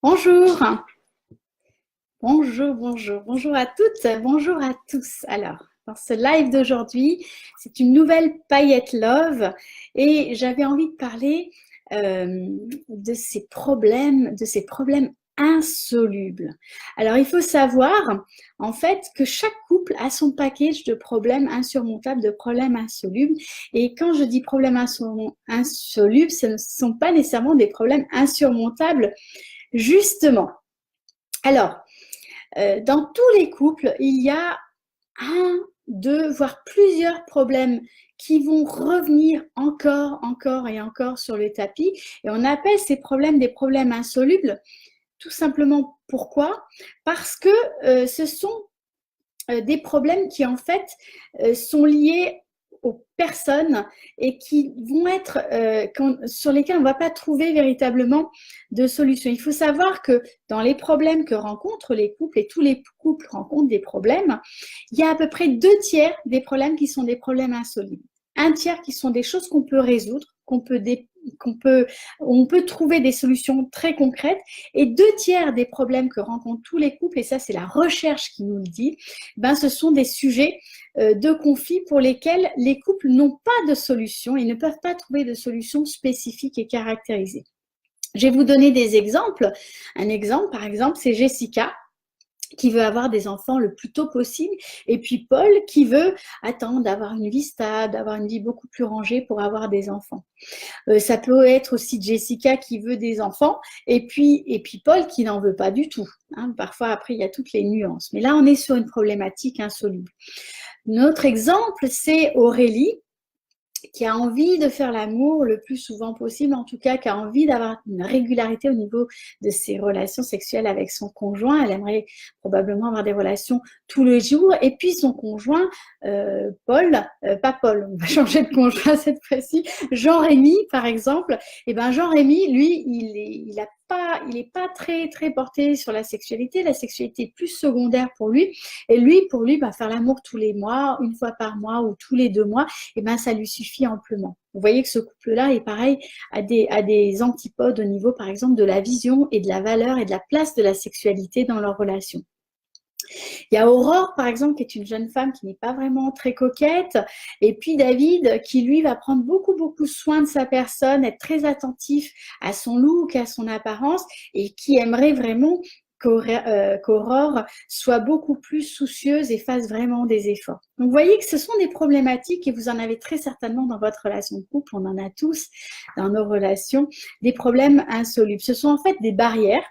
Bonjour, bonjour à toutes, bonjour à tous. Alors, dans ce live d'aujourd'hui, c'est une nouvelle paillette love et j'avais envie de parler de ces problèmes insolubles. Alors, il faut savoir en fait que chaque couple a son package de problèmes insurmontables, de problèmes insolubles. Et quand je dis problèmes insolubles, ce ne sont pas nécessairement des problèmes insurmontables, justement. Alors, dans tous les couples, il y a un, deux, voire plusieurs problèmes qui vont revenir encore et encore sur le tapis. Et on appelle ces problèmes des problèmes insolubles. Tout simplement pourquoi? Parce que ce sont des problèmes qui en fait sont liés aux personnes et qui vont être sur lesquels on ne va pas trouver véritablement de solution. Il faut savoir que dans les problèmes que rencontrent les couples, et tous les couples rencontrent des problèmes, il y a à peu près 2 tiers des problèmes qui sont des problèmes insolubles. Un tiers qui sont des choses qu'on peut résoudre, on peut trouver des solutions très concrètes, et 2 tiers des problèmes que rencontrent tous les couples, et ça c'est la recherche qui nous le dit, ce sont des sujets de conflit pour lesquels les couples n'ont pas de solution, ils ne peuvent pas trouver de solution spécifique et caractérisée. Je vais vous donner des exemples. Un exemple, par exemple, c'est Jessica qui veut avoir des enfants le plus tôt possible, et puis Paul qui veut attendre d'avoir une vie stable, d'avoir une vie beaucoup plus rangée pour avoir des enfants. Ça peut être aussi Jessica qui veut des enfants, et puis Paul qui n'en veut pas du tout. Parfois, après, il y a toutes les nuances. Mais là, on est sur une problématique insoluble. Notre exemple, c'est Aurélie, qui a envie de faire l'amour le plus souvent possible, en tout cas qui a envie d'avoir une régularité au niveau de ses relations sexuelles avec son conjoint. Elle aimerait probablement avoir des relations tous les jours. Et puis son conjoint, pas Paul, on va changer de conjoint cette fois-ci, Jean-Rémy par exemple. Et bien Jean-Rémy, lui, il n'est pas très très porté sur la sexualité est plus secondaire pour lui. Et lui, pour lui, faire l'amour tous les mois, une fois par mois ou tous les 2 mois, ça lui suffit amplement. Vous voyez que ce couple-là est pareil, à des antipodes au niveau, par exemple, de la vision et de la valeur et de la place de la sexualité dans leur relation. Il y a Aurore, par exemple, qui est une jeune femme qui n'est pas vraiment très coquette. Et puis David, qui lui va prendre beaucoup soin de sa personne, être très attentif à son look, à son apparence, et qui aimerait vraiment qu'Aurore soit beaucoup plus soucieuse et fasse vraiment des efforts. Donc, vous voyez que ce sont des problématiques et vous en avez très certainement dans votre relation de couple, on en a tous dans nos relations, des problèmes insolubles. Ce sont en fait des barrières,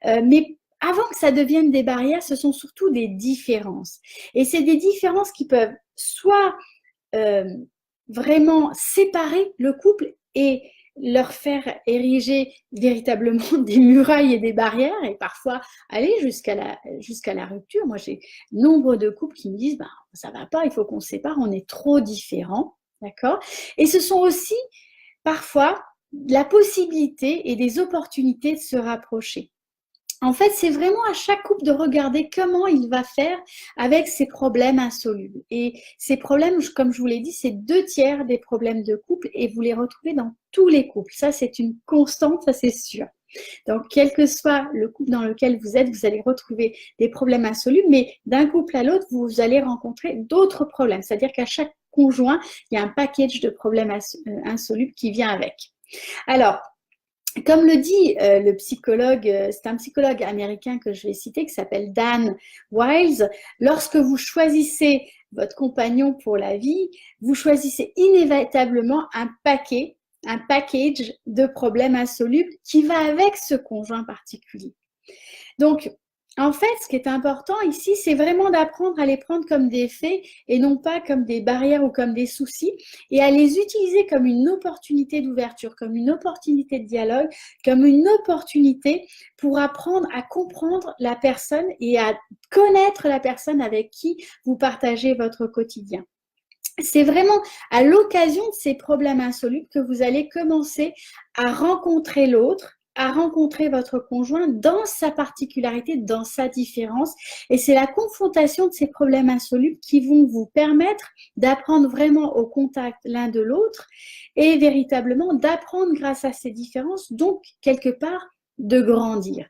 mais avant que ça devienne des barrières, ce sont surtout des différences. Et c'est des différences qui peuvent soit vraiment séparer le couple et leur faire ériger véritablement des murailles et des barrières et parfois aller jusqu'à la rupture. Moi, j'ai nombre de couples qui me disent ça va pas, il faut qu'on se sépare, on est trop différents, d'accord? Et ce sont aussi parfois la possibilité et des opportunités de se rapprocher. En fait, c'est vraiment à chaque couple de regarder comment il va faire avec ses problèmes insolubles. Et ces problèmes, comme je vous l'ai dit, c'est 2 tiers des problèmes de couple et vous les retrouvez dans tous les couples. Ça, c'est une constante, ça c'est sûr. Donc, quel que soit le couple dans lequel vous êtes, vous allez retrouver des problèmes insolubles, mais d'un couple à l'autre, vous allez rencontrer d'autres problèmes. C'est-à-dire qu'à chaque conjoint, il y a un package de problèmes insolubles qui vient avec. Alors, comme le dit le psychologue, c'est un psychologue américain que je vais citer qui s'appelle Dan Wiles, lorsque vous choisissez votre compagnon pour la vie, vous choisissez inévitablement un package de problèmes insolubles qui va avec ce conjoint particulier. Donc, en fait, ce qui est important ici, c'est vraiment d'apprendre à les prendre comme des faits et non pas comme des barrières ou comme des soucis, et à les utiliser comme une opportunité d'ouverture, comme une opportunité de dialogue, comme une opportunité pour apprendre à comprendre la personne et à connaître la personne avec qui vous partagez votre quotidien. C'est vraiment à l'occasion de ces problèmes insolubles que vous allez commencer à rencontrer l'autre, à rencontrer votre conjoint dans sa particularité, dans sa différence. Et c'est la confrontation de ces problèmes insolubles qui vont vous permettre d'apprendre vraiment au contact l'un de l'autre et véritablement d'apprendre grâce à ces différences, donc quelque part de grandir.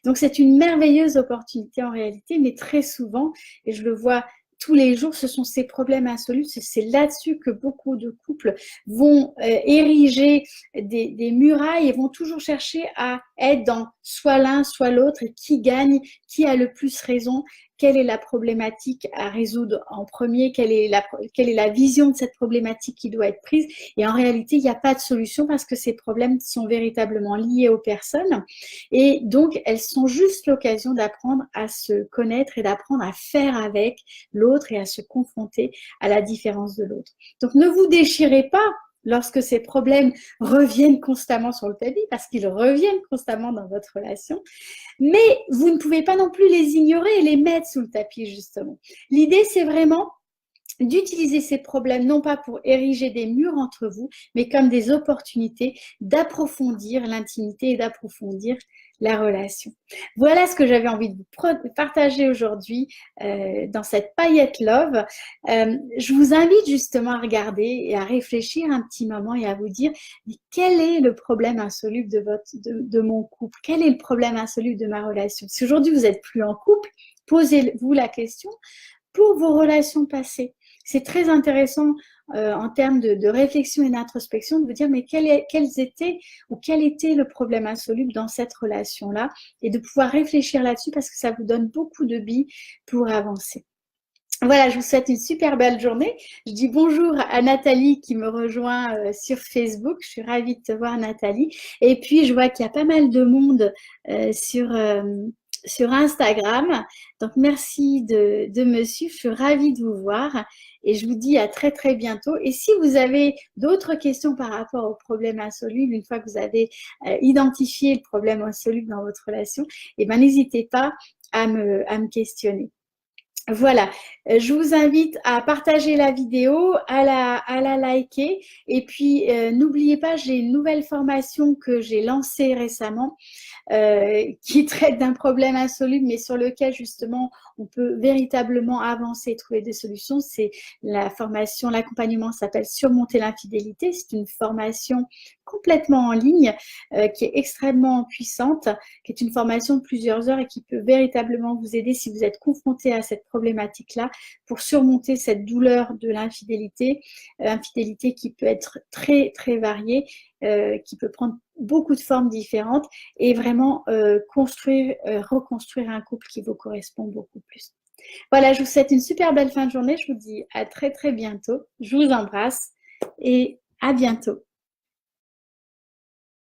Donc, c'est une merveilleuse opportunité en réalité, mais très souvent, et je le vois tous les jours, ce sont ces problèmes insolubles. C'est là-dessus que beaucoup de couples vont ériger des murailles et vont toujours chercher à être dans soit l'un, soit l'autre, et qui gagne, qui a le plus raison, quelle est la problématique à résoudre en premier, quelle est la vision de cette problématique qui doit être prise. Et en réalité, il n'y a pas de solution parce que ces problèmes sont véritablement liés aux personnes. Et donc, elles sont juste l'occasion d'apprendre à se connaître et d'apprendre à faire avec l'autre et à se confronter à la différence de l'autre. Donc, ne vous déchirez pas lorsque ces problèmes reviennent constamment sur le tapis, parce qu'ils reviennent constamment dans votre relation, mais vous ne pouvez pas non plus les ignorer et les mettre sous le tapis, justement. L'idée, c'est vraiment d'utiliser ces problèmes, non pas pour ériger des murs entre vous, mais comme des opportunités d'approfondir l'intimité et d'approfondir la relation. Voilà ce que j'avais envie de vous partager aujourd'hui dans cette paillette love. Je vous invite justement à regarder et à réfléchir un petit moment et à vous dire mais quel est le problème insoluble de mon couple? Quel est le problème insoluble de ma relation? Si aujourd'hui vous n'êtes plus en couple, posez-vous la question pour vos relations passées. C'est très intéressant en termes de réflexion et d'introspection de vous dire mais quel était le problème insoluble dans cette relation-là et de pouvoir réfléchir là-dessus parce que ça vous donne beaucoup de billes pour avancer. Voilà, je vous souhaite une super belle journée. Je dis bonjour à Nathalie qui me rejoint sur Facebook. Je suis ravie de te voir, Nathalie. Et puis, je vois qu'il y a pas mal de monde sur Instagram. Donc, merci de me suivre. Je suis ravie de vous voir. Et je vous dis à très, très bientôt. Et si vous avez d'autres questions par rapport au problème insoluble, une fois que vous avez identifié le problème insoluble dans votre relation, eh ben, n'hésitez pas à me questionner. Voilà, je vous invite à partager la vidéo, à la liker et puis n'oubliez pas, j'ai une nouvelle formation que j'ai lancée récemment qui traite d'un problème insoluble mais sur lequel justement on peut véritablement avancer et trouver des solutions. C'est la formation, l'accompagnement s'appelle Surmonter l'infidélité. C'est une formation complètement en ligne qui est extrêmement puissante, qui est une formation de plusieurs heures et qui peut véritablement vous aider si vous êtes confronté à cette problématique-là pour surmonter cette douleur de l'infidélité, infidélité qui peut être très, très variée, qui peut prendre beaucoup de formes différentes et vraiment reconstruire un couple qui vous correspond beaucoup plus. Voilà, je vous souhaite une super belle fin de journée. Je vous dis à très, très bientôt. Je vous embrasse et à bientôt.